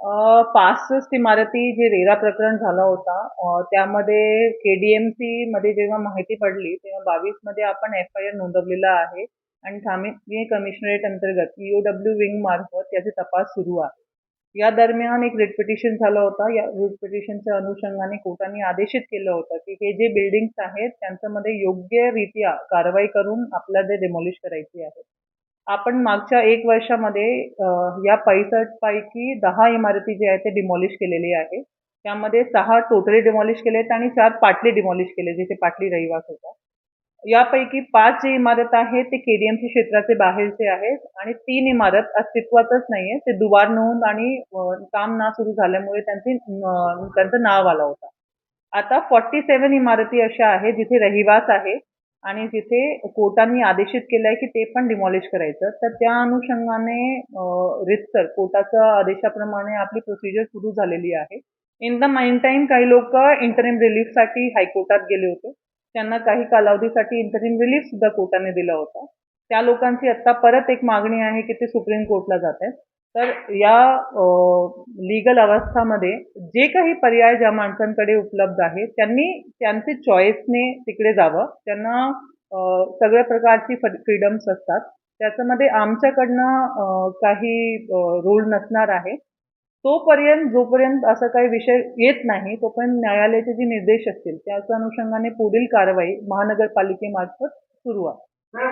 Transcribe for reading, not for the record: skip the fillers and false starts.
पासष्ट इमारती जे रेरा प्रकरण झाला होता, त्यामध्ये केडीएमसी मध्ये जेव्हा माहिती पडली तेव्हा 22 मध्ये आपण एफ-आय-आर नोंदवलेला आहे आणि ठाणे कमिशनरेट अंतर्गत ईओडब्ल्यू विंग मार्फत याचे तपास सुरू आहे. या दरम्यान एक रिट पिटिशन झाला होता. या रिट पिटिशनच्या अनुषंगाने कोर्टाने आदेशित केलं होतं की हे जे बिल्डिंग्स आहेत त्यांच्यामध्ये योग्यरित्या कारवाई करून आपल्याला ते डिमॉलिश करायची आहे. आपण मागच्या 1 वर्षामध्ये या 65 पैकी 10 इमारती जे आहेत ते डिमॉलिश केलेली आहे. त्यामध्ये 6 टोटली डिमॉलिश केलेत आणि 4 पार्टली डिमॉलिश केले, जिथे पाटली रहिवास होता. यापैकी 5 जे इमारत आहेत ते केडीएमसी क्षेत्राचे बाहेरचे आहेत आणि 3 इमारत अस्तित्वातच नाहीये. ते दुबार नोंद आणि काम ना सुरू झाल्यामुळे त्यांचं नाव आलं होतं. आता 47 इमारती अशा आहेत जिथे रहिवास आहे आणि तिथे कोर्टाने आदेशित केलंय की ते पण डिमॉलिश करायचं. तर त्या अनुषंगाने रितसर कोर्टाच्या आदेशाप्रमाणे आपली प्रोसिजर सुरू झालेली आहे. इन द मेन टाइम काही लोक इंटरिम रिलीफसाठी हायकोर्टात गेले होते. त्यांना काही कालावधीसाठी इंटरिम रिलीफ सुद्धा कोर्टाने दिला होता. त्या लोकांची आता परत एक मागणी आहे की ते सुप्रीम कोर्टला जात आहेत. तर या लीगल अवस्थामध्ये जे काही पर्याय ज्या माणसांकडे उपलब्ध आहेत त्यांनी त्यांचे चॉईसने तिकडे जावं. त्यांना सगळ्या प्रकारची फ्रीडम्स असतात. त्याच्यामध्ये आमच्याकडनं काही रूल नसणार आहे. जोपर्यंत असा काही विषय येत नाही तोपर्यंत न्यायालयाचे जे निर्देश असतील त्याच्या अनुषंगाने पुढील कारवाई महानगरपालिकेमार्फत सुरू आहे.